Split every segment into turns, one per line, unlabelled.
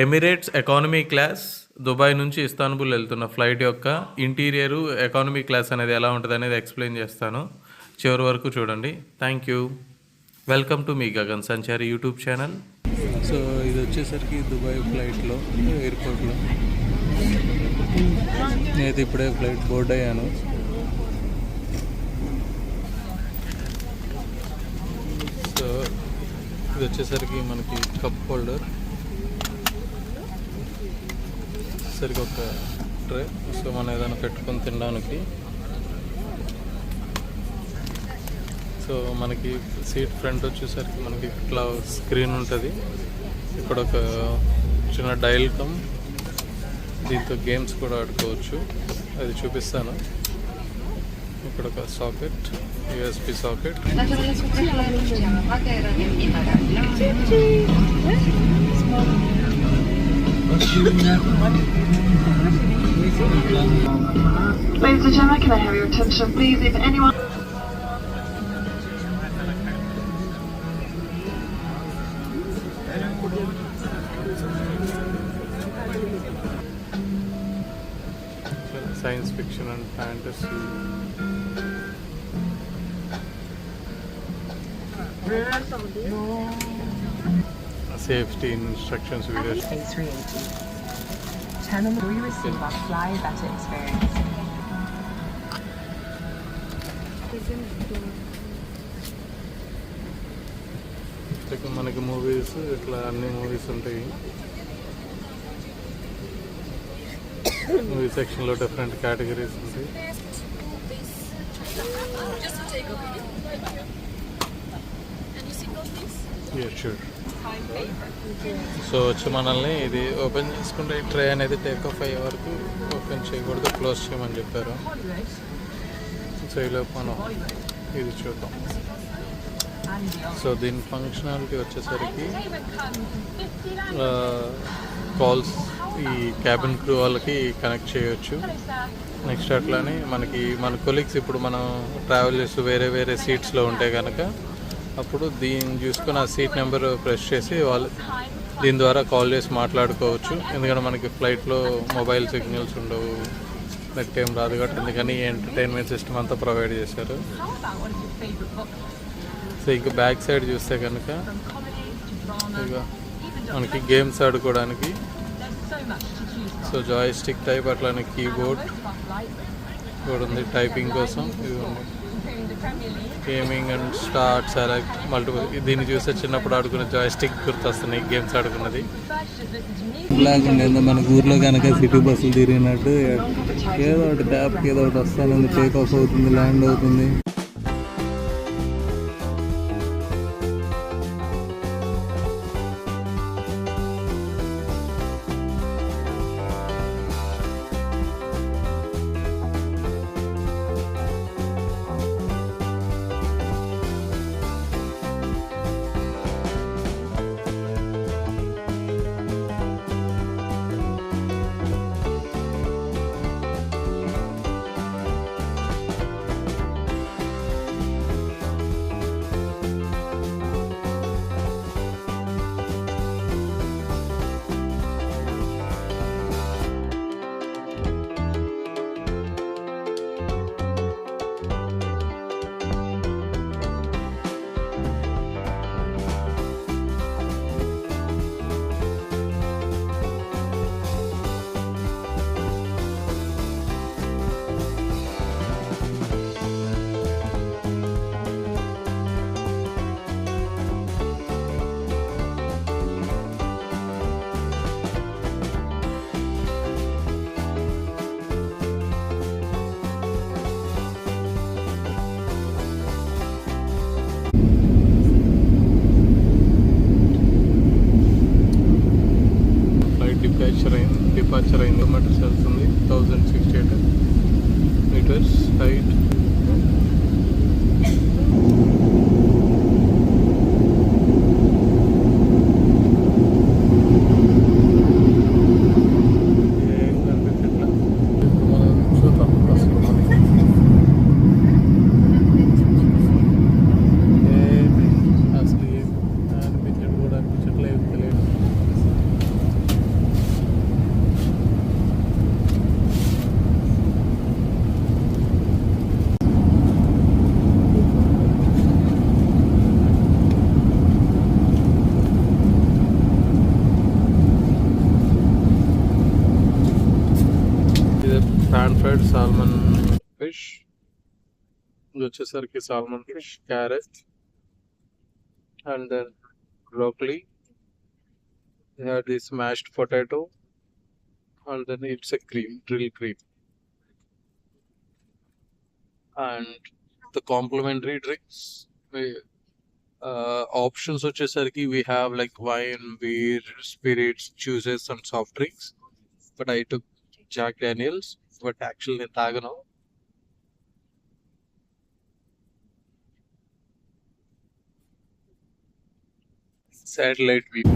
Emirates economy class Dubai నుంచి Istanbul వెళ్తున్న flight యొక్క ఇంటీరియరు ఎకానమీ క్లాస్ అనేది ఎలా ఉంటుంది అనేది ఎక్స్ప్లెయిన్ చేస్తాను. చివరి వరకు చూడండి. Thank you. Welcome to me Gagan Sanchari YouTube channel. So ఇది వచ్చేసరికి దుబాయ్ ఫ్లైట్లో ఎయిర్పోర్ట్లో నేనైతే ఇప్పుడే ఫ్లైట్ బోర్డ్ అయ్యాను. సో ఇది వచ్చేసరికి మనకి కప్ హోల్డర్, సరిగ్గా ఒక ట్రే, సో మనం ఏదైనా పెట్టుకొని తినడానికి. సో మనకి సీట్ ఫ్రంట్ వచ్చేసరికి మనకి ఇట్లా స్క్రీన్ ఉంటుంది. ఇక్కడ ఒక చిన్న డైల్ కమ్, దీంతో గేమ్స్ కూడా ఆడుకోవచ్చు, అది చూపిస్తాను. ఇక్కడ ఒక socket, USB socket.
Ladies and gentlemen, can I have your attention please? If anyone...
Science fiction and fantasy. Safety instructions video.
A380. Turn on the we receive our fly better experience.
మనకి movies ఇట్లా అన్ని movies ఉంటాయి. Movie సెక్షన్లో different categories ఉంటాయి. Sure. So వచ్చి మనల్ని ఇది open చేసుకుంటే ఈ ట్రే అనేది టేక్ ఆఫ్ అయ్యే వరకు ఓపెన్ చేయకూడదు, క్లోజ్ చేయమని చెప్పారు. సో ఈలోపు మనం ఇది చూద్దాం. సో దీని ఫంక్షనాలిటీ వచ్చేసరికి కాల్స్ ఈ క్యాబిన్ క్రూ వాళ్ళకి కనెక్ట్ చేయొచ్చు. నెక్స్ట్ అట్లానే మన కొలీగ్స్ ఇప్పుడు మనం ట్రావెల్ చేస్తూ వేరే వేరే సీట్స్లో ఉంటే కనుక అప్పుడు దీన్ని చూసుకొని ఆ సీట్ నెంబర్ ప్రెస్ చేసి వాళ్ళు దీని ద్వారా కాల్ చేసి మాట్లాడుకోవచ్చు. ఎందుకంటే మనకి ఫ్లైట్లో మొబైల్ సిగ్నల్స్ ఉండవు, నెట్ ఏం రాదు కాబట్టి అందుకని ఎంటర్టైన్మెంట్ సిస్టమ్ అంతా ప్రొవైడ్ చేశారు. సో ఇంకా బ్యాక్ సైడ్ చూస్తే కనుక ఇక మనకి గేమ్స్ ఆడుకోవడానికి సో జాయ్ స్టిక్ టైప్, అట్లానే కీబోర్డ్ కూడా ఉంది టైపింగ్ కోసం. ఇది ఉంది gaming and start select multiple. దీన్ని చూస్తే చిన్నప్పుడు ఆడుకునే జాయ్ స్టిక్ గుర్తొస్తున్నాయి గేమ్స్ ఆడుకున్నది. బ్లాక్ ఉండేది మనకు ఊర్లో కనుక సిటీ బస్సులు తిరిగినట్టు ఏదో ఒకటి ట్యాప్కి ఏదో ఒకటి వస్తాను, టేక్ ఆఫ్ అవుతుంది, ల్యాండ్ అవుతుంది. డిపార్చర్ అయింది. మీటర్స్ వెళ్తుంది, 1068 మీటర్స్ హైట్. ఏం కనిపించట్లా, మనం చూద్దాం అసలు. అసలు ఏం అనిపించట్లేదు, తెలియదు. బాయిల్డ్ సాల్మన్ ఫిష్, ఇది వచ్చేసరికి salmon fish, carrot and then broccoli. They had this mashed potato and then it's a cream, drill cream. And the complimentary drinks, options వచ్చేసరికి we have like wine, beer, spirits, juices and soft drinks. But I took Jack Daniels, but actually నేను తాగను. Satellite view.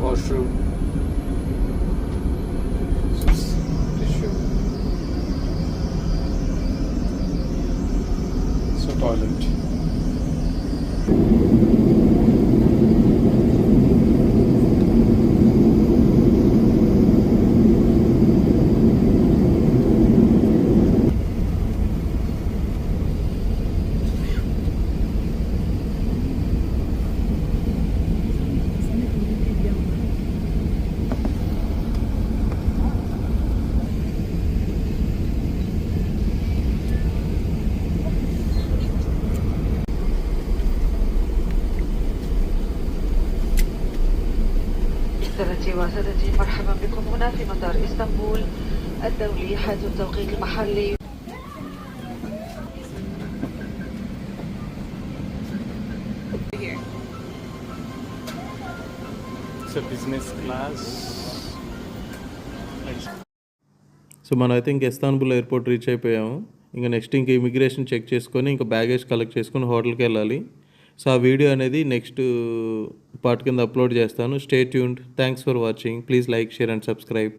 Washroom, tissue, so toilet.
سادتي وسادتي، مرحبا بكم هنا في مطار اسطنبول الدولي حيث التوقيت المحلي.
It's a business class. So మనం అయితే ఇంక Istanbul airport reach అయిపోయాము. ఇంకా next ఇంకా immigration check చేసుకొని ఇంకా బ్యాగేజ్ కలెక్ట్ చేసుకొని హోటల్కి వెళ్ళాలి. సో ఆ వీడియో అనేది నెక్స్ట్ పార్ట్ కింద అప్లోడ్ చేస్తాను. Stay tuned. Thanks for watching. Please like, share and subscribe.